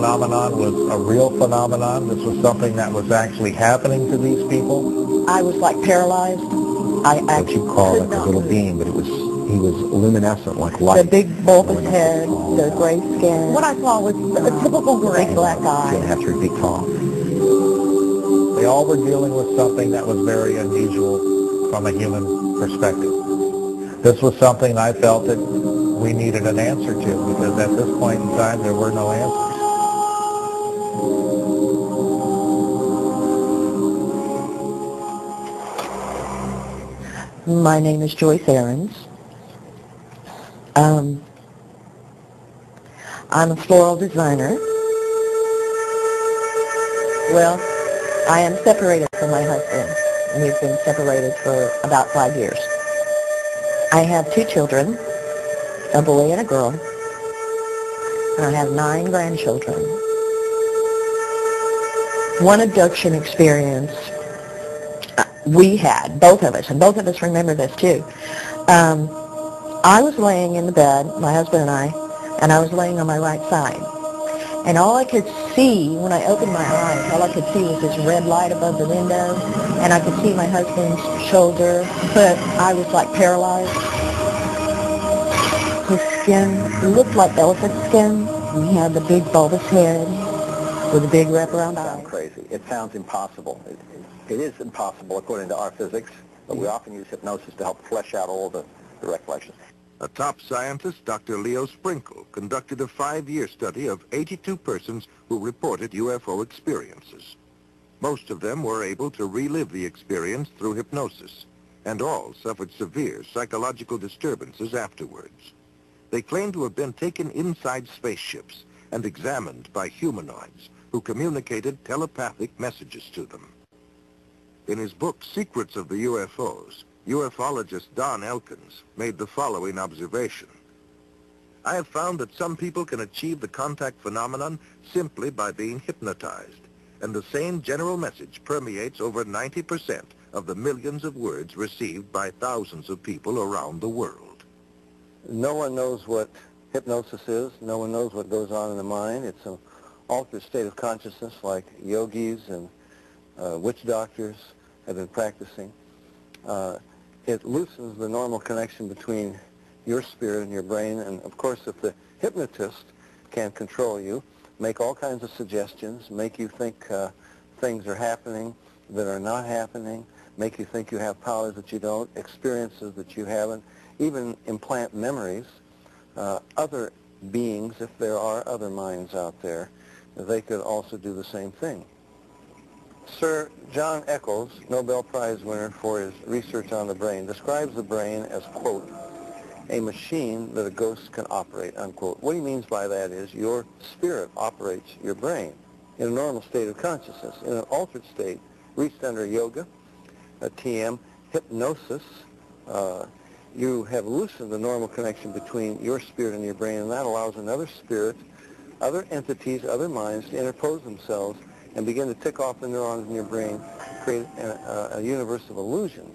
phenomenon was a real phenomenon. This was something that was actually happening to these people. I was like paralyzed. What you call like a little being, but he was luminescent like light. The big bulbous head, the gray skin. What I saw was a typical gray black eye. 2.5, 3 feet tall. They all were dealing with something that was very unusual from a human perspective. This was something I felt that we needed an answer to, because at this point in time there were no answers. My name is Joyce Ahrens. I'm a floral designer. Well, I am separated from my husband. We've been separated for about 5 years. I have 2 children, a boy and a girl. And I have 9 grandchildren. One abduction experience we had, both of us, and both of us remember this too. I was laying in the bed, my husband and I was laying on my right side. And all I could see when I opened my eyes, all I could see was this red light above the window, and I could see my husband's shoulder, but I was like paralyzed. His skin looked like elephant skin. He had the big bulbous head with the big wraparound eyes. Sounds crazy. It sounds impossible. It is impossible according to our physics, but we often use hypnosis to help flesh out all the recollections. A top scientist, Dr. Leo Sprinkle, conducted a 5-year study of 82 persons who reported UFO experiences. Most of them were able to relive the experience through hypnosis, and all suffered severe psychological disturbances afterwards. They claimed to have been taken inside spaceships and examined by humanoids who communicated telepathic messages to them. In his book, Secrets of the UFOs, ufologist Don Elkins made the following observation. I have found that some people can achieve the contact phenomenon simply by being hypnotized, and the same general message permeates over 90% of the millions of words received by thousands of people around the world. No one knows what hypnosis is. No one knows what goes on in the mind. It's an altered state of consciousness like yogis and witch doctors have been practicing. It loosens the normal connection between your spirit and your brain, and of course if the hypnotist can control you, make all kinds of suggestions, make you think things are happening that are not happening, make you think you have powers that you don't, experiences that you haven't, even implant memories, other beings, if there are other minds out there, they could also do the same thing. Sir John Eccles, Nobel Prize winner for his research on the brain, describes the brain as, quote, a machine that a ghost can operate, unquote. What he means by that is your spirit operates your brain in a normal state of consciousness. In an altered state, reached under yoga, a TM, hypnosis, you have loosened the normal connection between your spirit and your brain, and that allows another spirit, other entities, other minds to interpose themselves and begin to tick off the neurons in your brain, create a universe of illusion.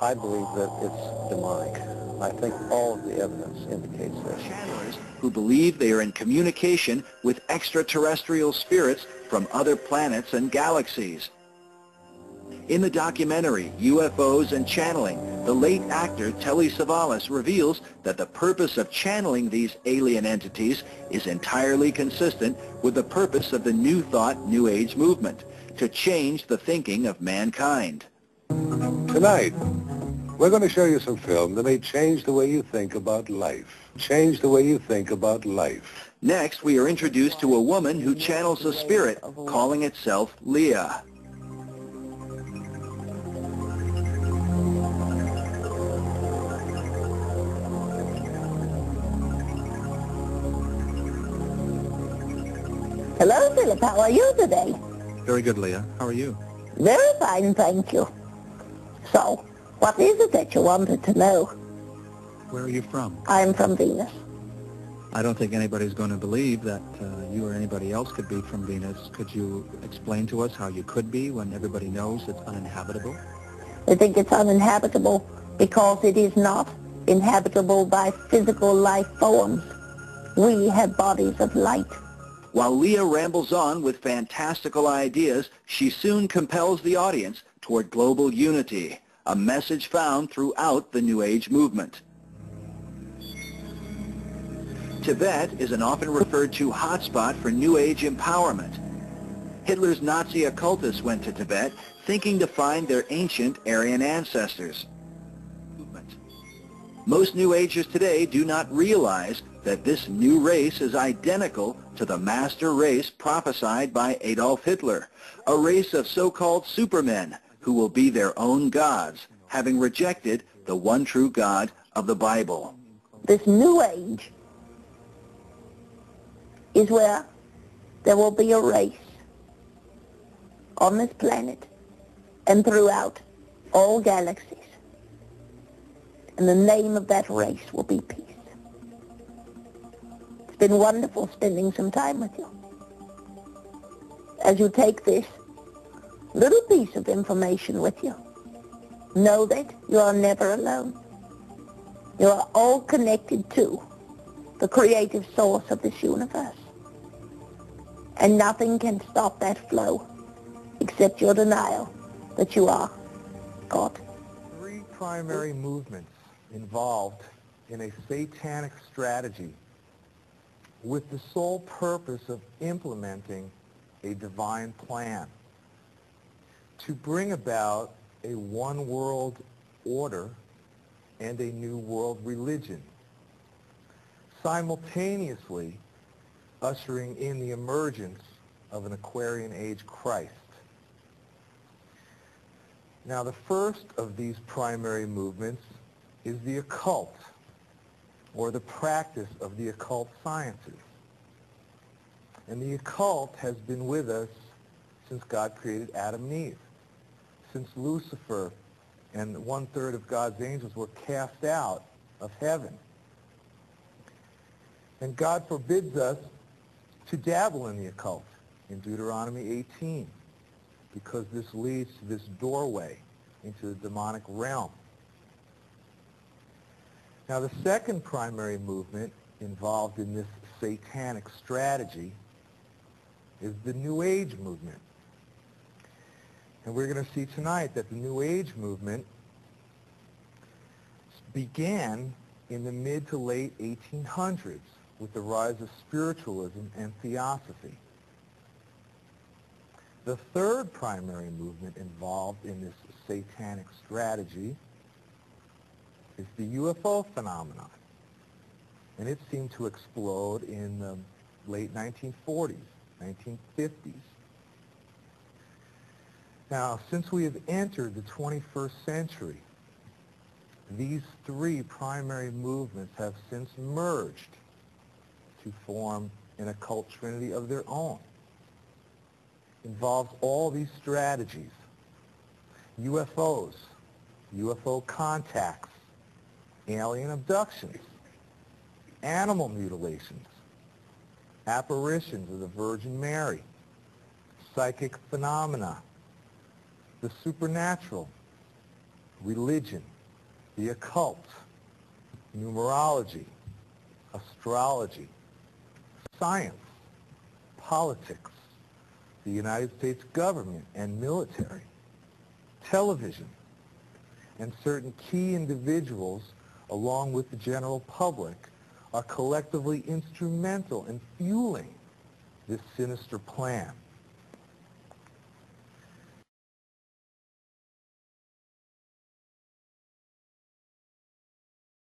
I believe that it's demonic. I think all of the evidence indicates this. Channelers who believe they are in communication with extraterrestrial spirits from other planets and galaxies. In the documentary UFOs and Channeling, the late actor Telly Savalas reveals that the purpose of channeling these alien entities is entirely consistent with the purpose of the New Thought New Age movement, to change the thinking of mankind. Tonight, we're going to show you some film that may change the way you think about life. Change the way you think about life. Next, we are introduced to a woman who channels a spirit calling itself Leah. Hello, Philip. How are you today? Very good, Leah. How are you? Very fine, thank you. So, what is it that you wanted to know? Where are you from? I'm from Venus. I don't think anybody's going to believe that you or anybody else could be from Venus. Could you explain to us how you could be when everybody knows it's uninhabitable? I think it's uninhabitable because it is not inhabitable by physical life forms. We have bodies of light. While Leah rambles on with fantastical ideas, she soon compels the audience toward global unity, a message found throughout the New Age movement. Tibet is an often referred to hotspot for New Age empowerment. Hitler's Nazi occultists went to Tibet thinking to find their ancient Aryan ancestors. Most New Agers today do not realize that this new race is identical to the master race prophesied by Adolf Hitler, a race of so-called supermen who will be their own gods, having rejected the one true God of the Bible. This new age is where there will be a race on this planet and throughout all galaxies. And the name of that race will be peace. It's been wonderful spending some time with you. As you take this little piece of information with you, know that you are never alone. You are all connected to the creative source of this universe. And nothing can stop that flow except your denial that you are God. Three primary movements involved in a satanic strategy with the sole purpose of implementing a divine plan to bring about a one-world order and a new world religion, simultaneously ushering in the emergence of an Aquarian Age Christ. Now, the first of these primary movements is the occult, or the practice of the occult sciences. And the occult has been with us since God created Adam and Eve, since Lucifer and 1/3 of God's angels were cast out of heaven. And God forbids us to dabble in the occult in Deuteronomy 18, because this leads to this doorway into the demonic realm. Now, the second primary movement involved in this satanic strategy is the New Age movement. And we're going to see tonight that the New Age movement began in the mid to late 1800s with the rise of spiritualism and theosophy. The third primary movement involved in this satanic strategy is the UFO phenomenon. And it seemed to explode in the late 1940s, 1950s. Now, since we have entered the 21st century, these three primary movements have since merged to form an occult trinity of their own. Involves all these strategies: UFOs, UFO contacts, alien abductions, animal mutilations, apparitions of the Virgin Mary, psychic phenomena, the supernatural, religion, the occult, numerology, astrology, science, politics, the United States government and military, television, and certain key individuals, along with the general public, are collectively instrumental in fueling this sinister plan.